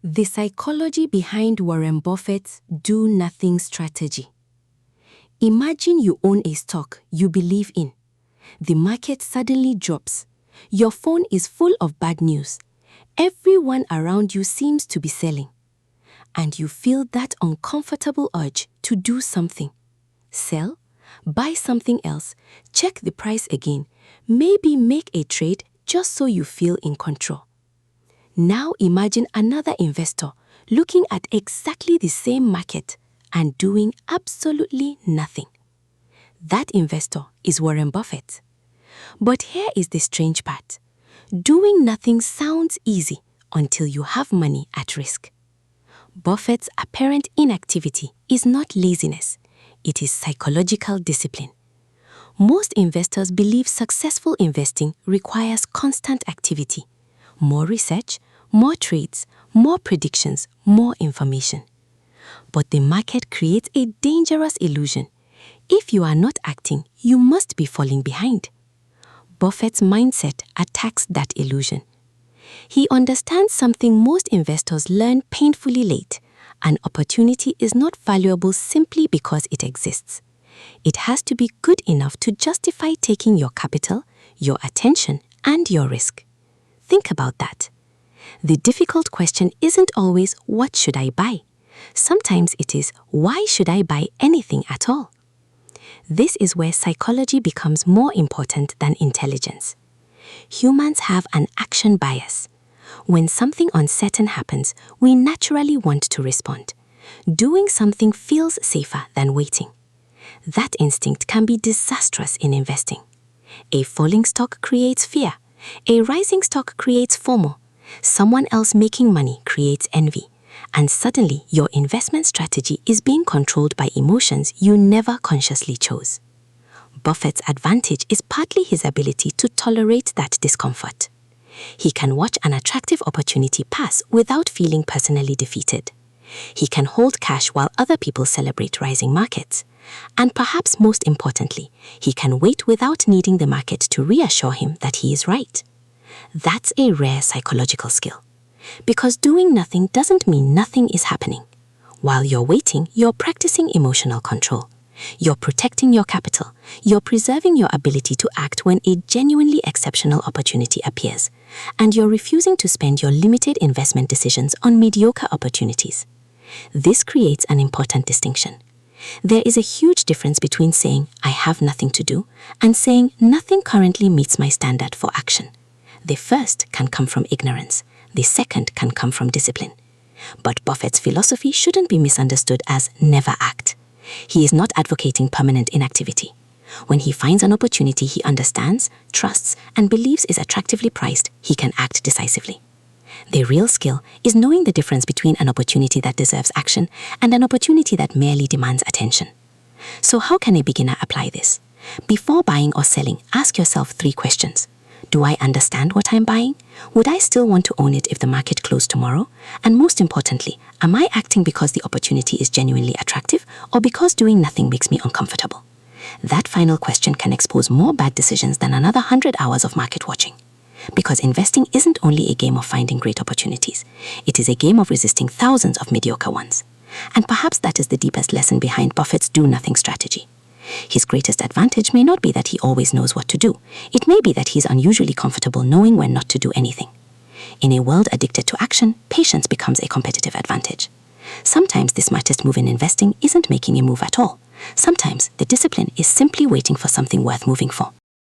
The psychology behind Warren Buffett's do-nothing strategy. Imagine you own a stock you believe in. The market suddenly drops. Your phone is full of bad news. Everyone around you seems to be selling. And you feel that uncomfortable urge to do something. Sell, buy something else, check the price again, maybe make a trade just so you feel in control. Now imagine another investor looking at exactly the same market and doing absolutely nothing. That investor is Warren Buffett. But here is the strange part. Doing nothing sounds easy until you have money at risk. Buffett's apparent inactivity is not laziness, it is psychological discipline. Most investors believe successful investing requires constant activity. More research, more trades, more predictions, more information. But the market creates a dangerous illusion. If you are not acting, you must be falling behind. Buffett's mindset attacks that illusion. He understands something most investors learn painfully late. An opportunity is not valuable simply because it exists. It has to be good enough to justify taking your capital, your attention, and your risk. Think about that. The difficult question isn't always, what should I buy? Sometimes it is, why should I buy anything at all? This is where psychology becomes more important than intelligence. Humans have an action bias. When something uncertain happens, we naturally want to respond. Doing something feels safer than waiting. That instinct can be disastrous in investing. A falling stock creates fear. A rising stock creates FOMO. Someone else making money creates envy. And suddenly, your investment strategy is being controlled by emotions you never consciously chose. Buffett's advantage is partly his ability to tolerate that discomfort. He can watch an attractive opportunity pass without feeling personally defeated. He can hold cash while other people celebrate rising markets. And perhaps most importantly, he can wait without needing the market to reassure him that he is right. That's a rare psychological skill. Because doing nothing doesn't mean nothing is happening. While you're waiting, you're practicing emotional control. You're protecting your capital. You're preserving your ability to act when a genuinely exceptional opportunity appears. And you're refusing to spend your limited investment decisions on mediocre opportunities. This creates an important distinction. There is a huge difference between saying, I have nothing to do, and saying, nothing currently meets my standard for action. The first can come from ignorance. The second can come from discipline. But Buffett's philosophy shouldn't be misunderstood as never act. He is not advocating permanent inactivity. When he finds an opportunity he understands, trusts, and believes is attractively priced, he can act decisively. The real skill is knowing the difference between an opportunity that deserves action and an opportunity that merely demands attention. So how can a beginner apply this? Before buying or selling, ask yourself 3 questions. Do I understand what I'm buying? Would I still want to own it if the market closed tomorrow? And most importantly, am I acting because the opportunity is genuinely attractive or because doing nothing makes me uncomfortable? That final question can expose more bad decisions than another 100 hours of market watching. Because investing isn't only a game of finding great opportunities, it is a game of resisting thousands of mediocre ones. And perhaps that is the deepest lesson behind Buffett's do-nothing strategy. His greatest advantage may not be that he always knows what to do. It may be that he's unusually comfortable knowing when not to do anything. In a world addicted to action, patience becomes a competitive advantage. Sometimes the smartest move in investing isn't making a move at all. Sometimes the discipline is simply waiting for something worth moving for.